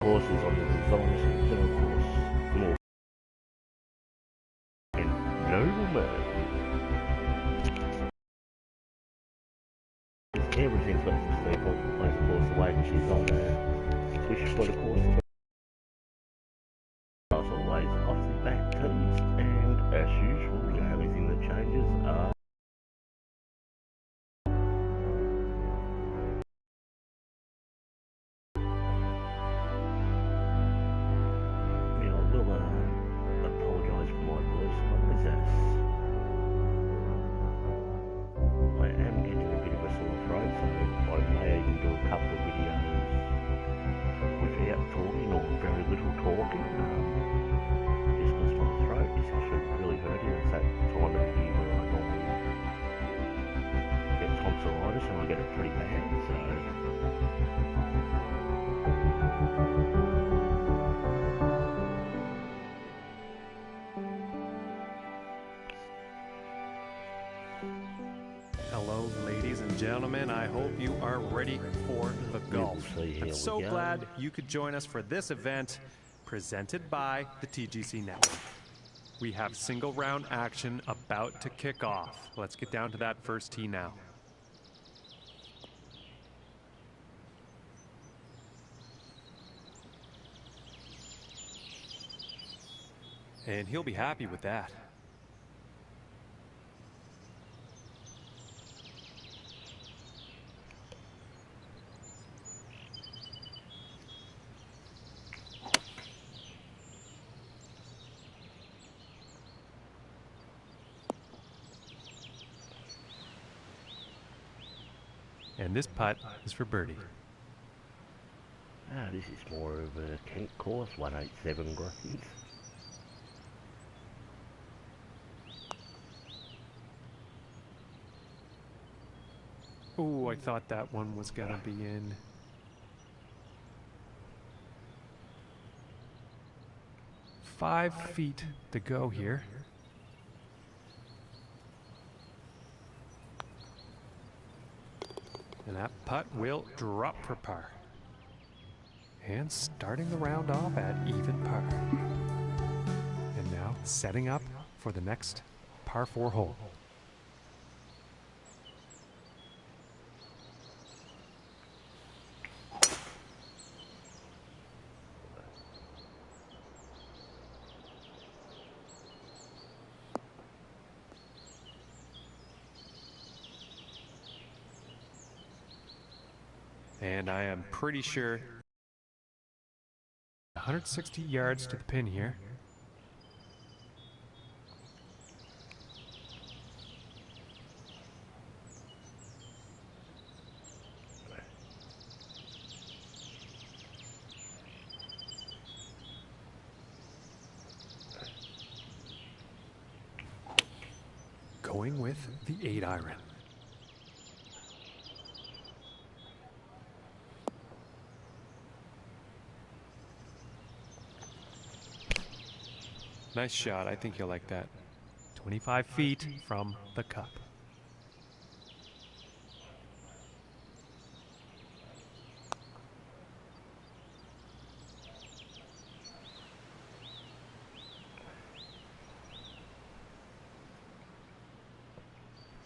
Courses on the design section, of course, more in Nobleman. Everything's got some sleep on the place, of course, the way she's on there. Wish for the course. As always, off the back tees, and as usual, the only thing that changes are apologise for my voice, guys, as I am getting a bit of a sore throat, so I may even do a couple of videos without talking or very little talking, just because my throat is actually really hurting. It's that time of the year where I normally get tonsillitis and I get it pretty bad, so Hello, ladies and gentlemen. I hope you are ready for the golf. I'm so glad you could join us for this event presented by the TGC Network. We have single round action about to kick off. Let's get down to that first tee now. And he'll be happy with that. And this putt is for birdie. this is more of a Kent course, 187 greens. Oh, I thought that one was gonna be in. Five feet to go here. And that putt will drop for par. And starting the round off at even par. And now setting up for the next par 4 hole. And I am pretty sure 160 yards to the pin here. Going with the 8-iron. Nice shot. I think you'll like that. 25 feet from the cup.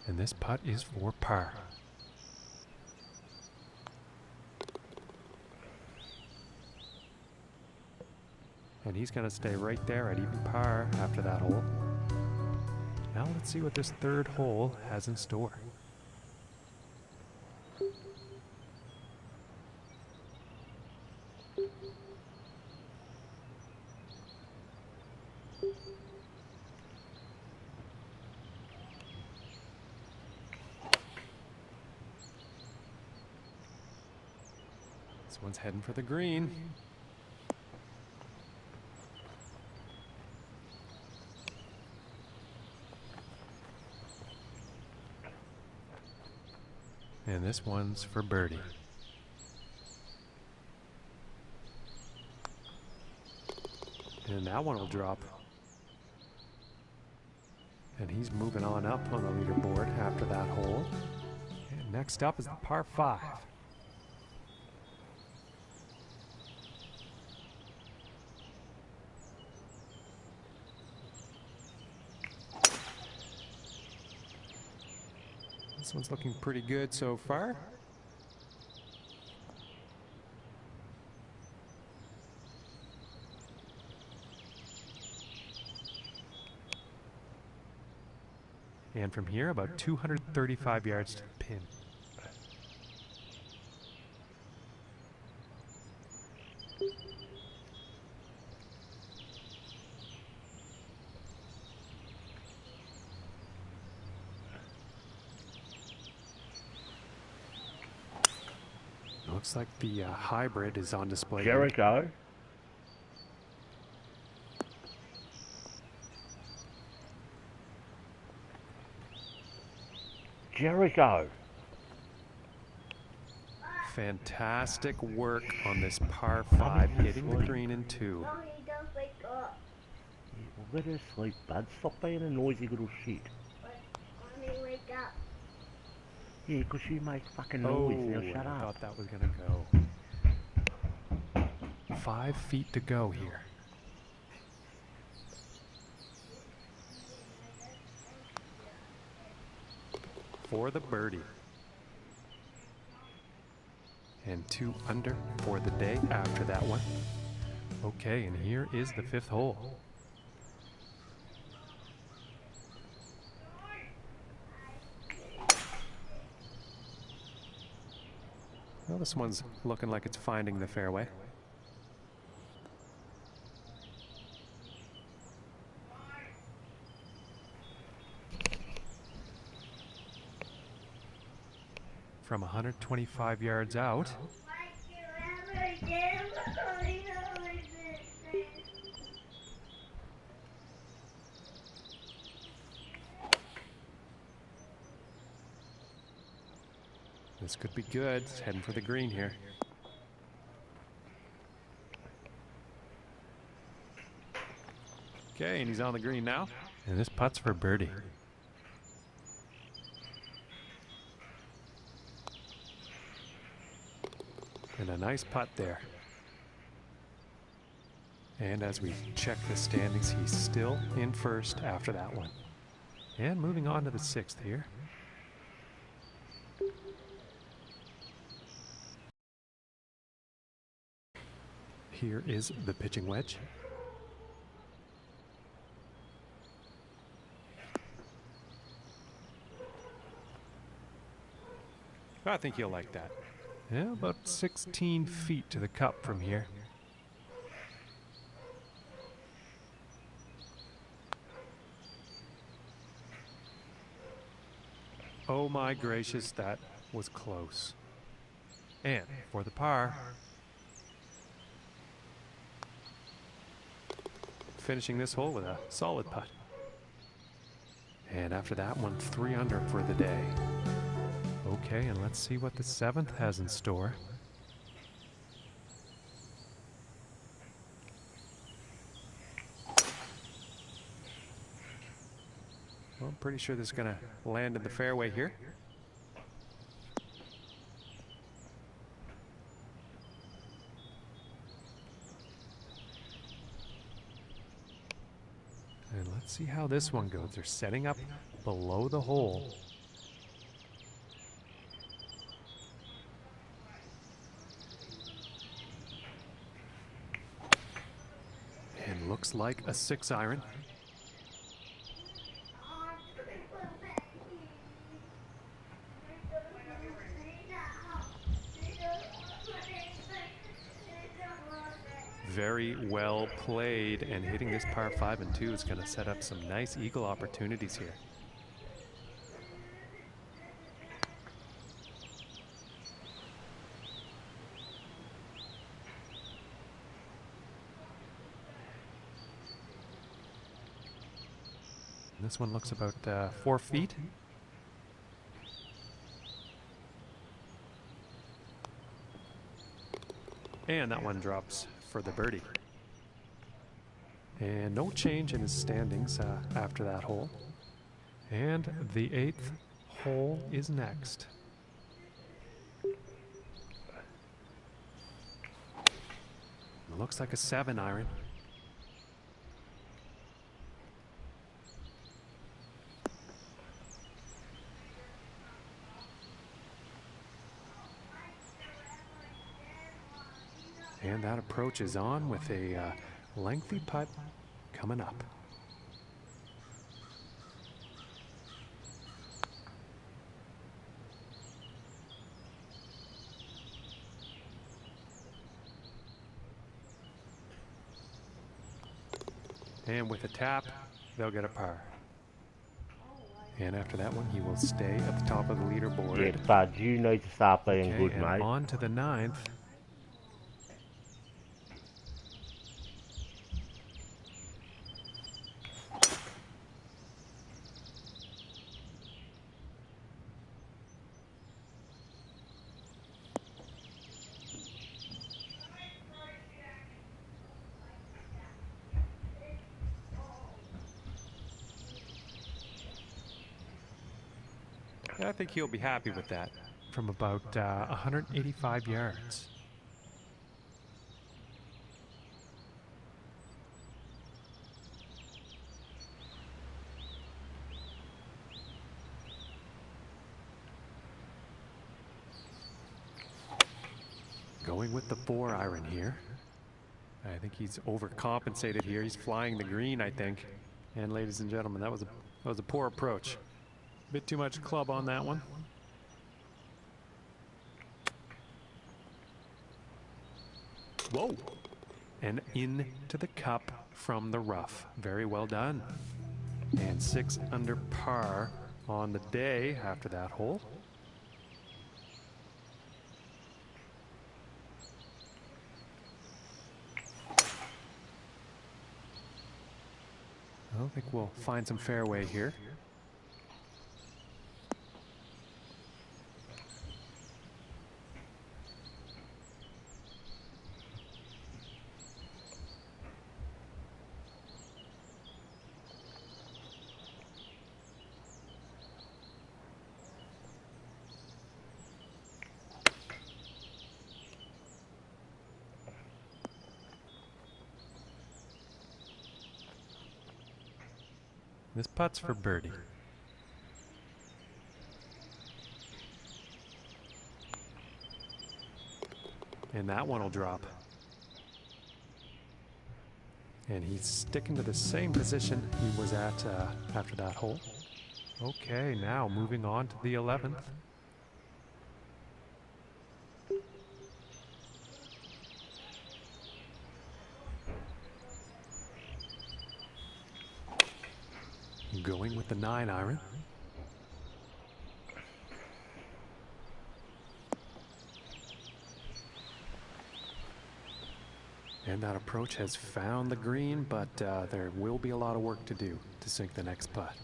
And this putt is for par. And he's going to stay right there at even par after that hole. Now let's see what this third hole has in store. This one's heading for the green. And this one's for birdie. And that one will drop. And he's moving on up on the leaderboard after that hole. And next up is the par 5. This one's looking pretty good so far. And from here, about 235 yards to the pin. Looks like the hybrid is on display. Jericho. Jericho. Fantastic work on this par 5, hitting the green in 2. Mommy, don't wake up. Yeah, well, let her sleep, bud. Stop being a noisy little shit. Mommy, wake up. Yeah, 'cause you make fucking noise. Now shut up. I thought that was gonna go. 5 feet to go here. For the birdie. And 2 under for the day after that one. Okay, and here is the 5th hole. Well, this one's looking like it's finding the fairway. From 125 yards out. This could be good. It's heading for the green here. Okay, and he's on the green now. And this putt's for birdie. And a nice putt there. And as we check the standings, he's still in first after that one. And moving on to the 6th here. Here is the pitching wedge. I think you'll like that. Yeah, about 16 feet to the cup from here. Oh my gracious, that was close. And for the par, finishing this hole with a solid putt. And after that one, 3 under for the day. Okay, and let's see what the 7th has in store. Well, I'm pretty sure this is going to land in the fairway here. And let's see how this one goes. They're setting up below the hole. And looks like a 6-iron. Very well played, and hitting this par 5 and 2 is going to set up some nice eagle opportunities here. And this one looks about 4 feet. And that one drops for the birdie. And no change in his standings after that hole. And the 8th hole is next. Looks like a 7-iron. And that approach is on with a lengthy putt coming up. And with a tap, they'll get a par. And after that one, he will stay at the top of the leaderboard. Yeah, but you need to start being Okay, good, and mate. on to the 9th. I think he'll be happy with that. From about 185 yards. Going with the 4 iron here. I think he's overcompensated here. He's flying the green, I think. And ladies and gentlemen, that was a poor approach. A bit too much club on that one. Whoa! And into the cup from the rough. Very well done. And 6 under par on the day after that hole. I think we'll find some fairway here. This putt's for birdie. And that one will drop. And he's sticking to the same position he was at after that hole. Okay, now moving on to the 11th. Going with the 9 iron. And that approach has found the green, but there will be a lot of work to do to sink the next putt.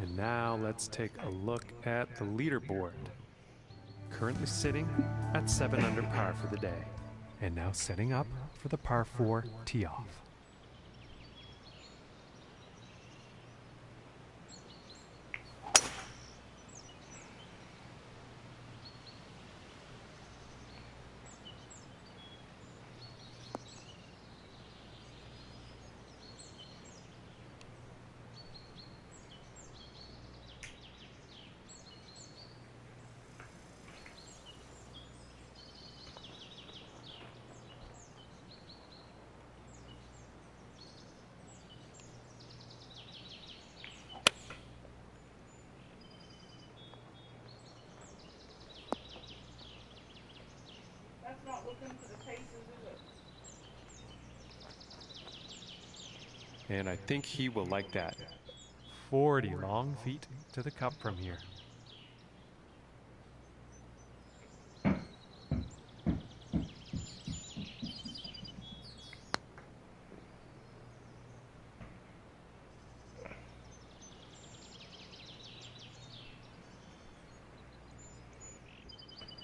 And now let's take a look at the leaderboard. Currently sitting at 7 under par for the day. And now setting up for the par 4 tee off. Not looking for the paces, is it? And I think he will like that. 40 long feet to the cup from here.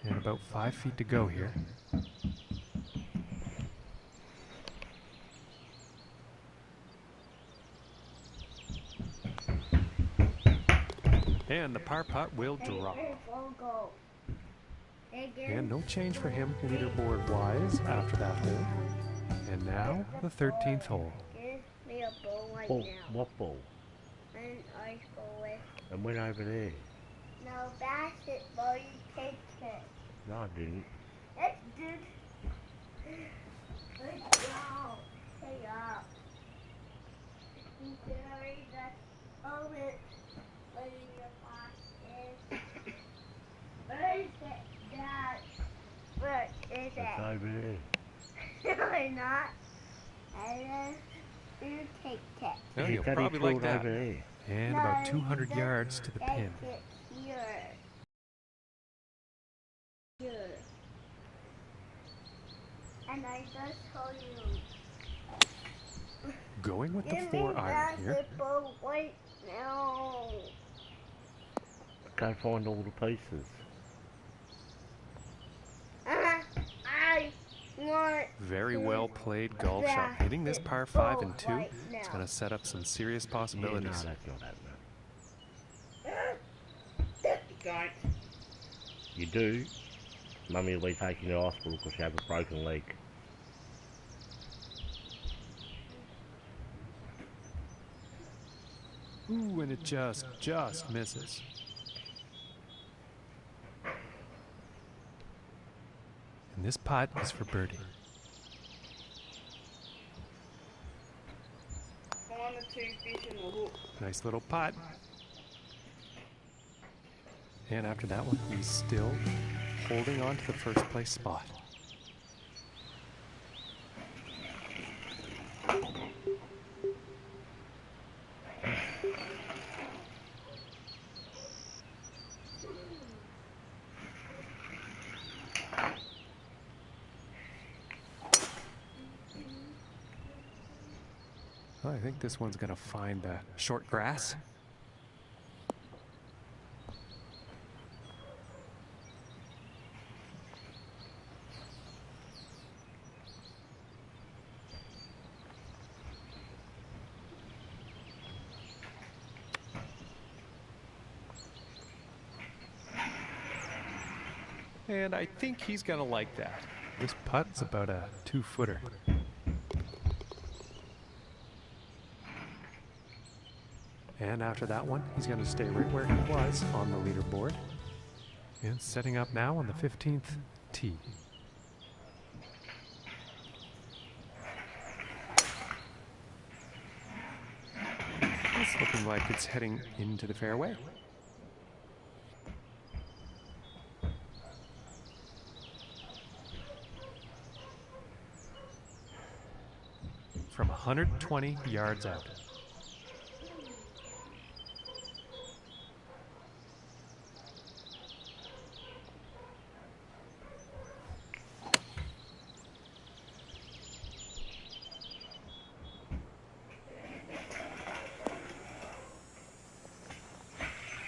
And about 5 feet to go here. And the par putt will drop. And no change for him leaderboard-wise after that hole. And now the 13th hole. Give me a ball right Ball, now. what ball? An ice ball with. And went over there. No basketball, you take it. No, I didn't. It did. Good job. Hey up. Very that over where your box is. Where is it? That. Where is It's it? over there. No, not. And then you take it. Oh, You you'll gotta probably throw like it that. over there. And No, about 200 you yards to the take pin. it here. Here. And I just told you. Going with the Give 4 me iron here. basketball right now. Go find all the pieces. I want Very to well played golf shot. Hitting this par 5 and 2, right it's now. going to set up some serious Yeah, no, possibilities. that's not happening. Don't. You do. Mummy will be taking you to hospital because you have a broken leg. Ooh, and it just misses. And this putt is for birdie. Find the 2 fish in the hook. Nice little putt. And after that one, he's still holding on to the first place spot. Well, I think this one's going to find short grass. And I think he's going to like that. This putt's about a 2-footer. And after that one, he's going to stay right where he was on the leaderboard. And setting up now on the 15th tee. It's looking like it's heading into the fairway. From 120 yards out.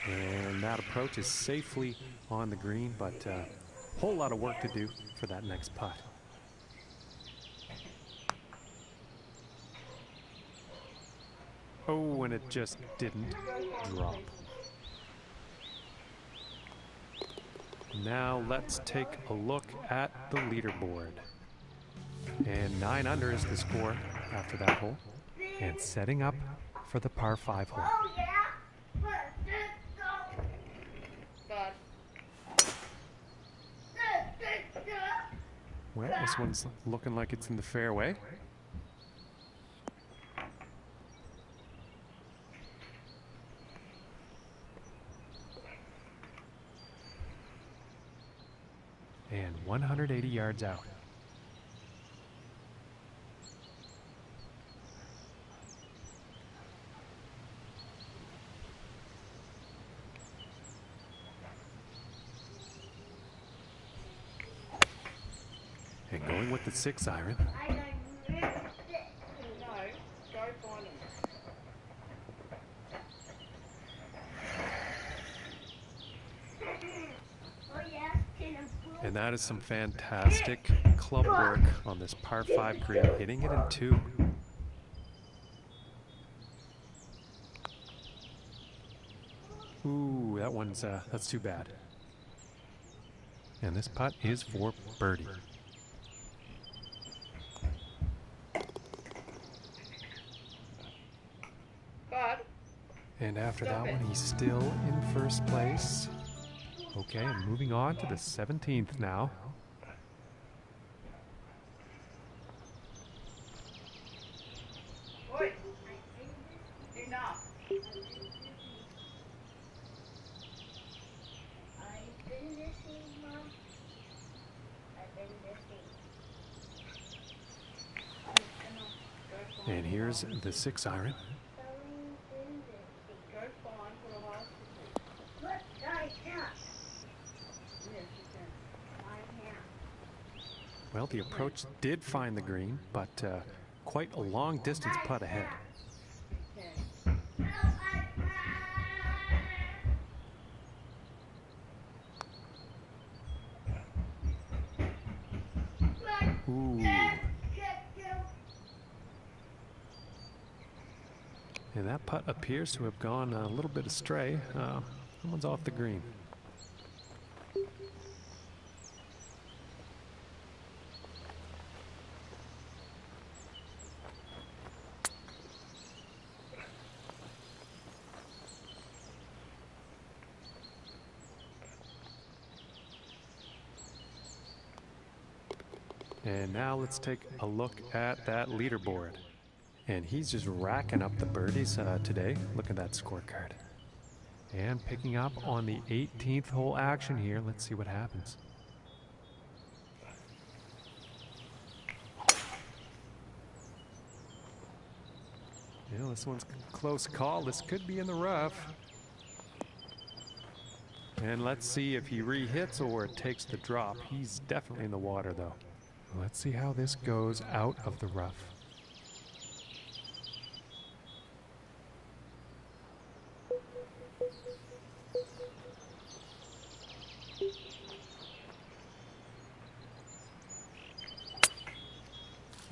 And that approach is safely on the green, but a whole lot of work to do for that next putt. Oh, and it just didn't drop. Now let's take a look at the leaderboard. And 9 under is the score after that hole. And setting up for the par 5 hole. Oh yeah? Let's go. But Well, this one's looking like it's in the fairway. And 180 yards out. And going with the 6 iron. I got ripped it. no, go find them. Oh yeah, can I And that is some fantastic club work on this par 5 green, hitting it in 2. Ooh, that one's that's too bad. And this putt is for birdie. But And after that one, he's still in first place. Okay, and moving on to the 17th now. wait, do not. I've been missing, Mom. I've been missing. And here's the 6 iron. Go find what I'll ask you to. Look, guys, yeah. Yes, you can. I am. Well, the approach did find the green, but quite a long distance putt ahead. You can. Ooh. And that putt appears to have gone a little bit astray. Someone's off the green. And now let's take a look at that leaderboard. And he's just racking up the birdies today. Look at that scorecard. And picking up on the 18th hole action here. Let's see what happens. Yeah, this one's a close call. This could be in the rough. And let's see if he re-hits or takes the drop. He's definitely in the water, though. Let's see how this goes out of the rough.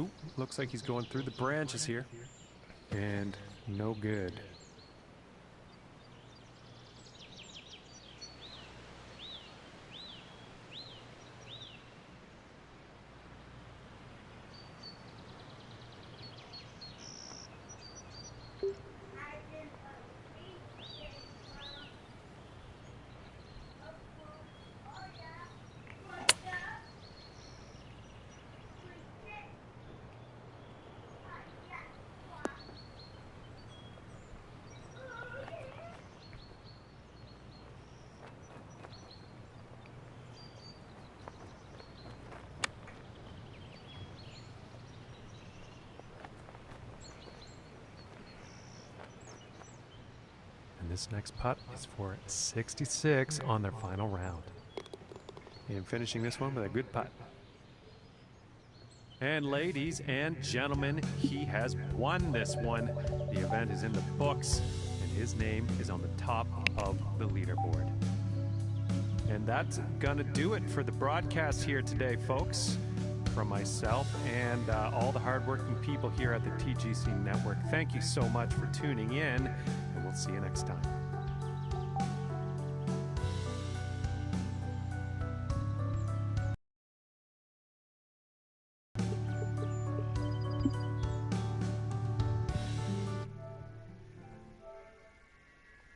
Ooh, looks like he's going through the branches here. And no good. This next putt is for 66 on their final round. And finishing this one with a good putt. And ladies and gentlemen, he has won this one. The event is in the books, and his name is on the top of the leaderboard. And that's gonna do it for the broadcast here today, folks. From myself and all the hardworking people here at the TGC Network. Thank you so much for tuning in, and we'll see you next time.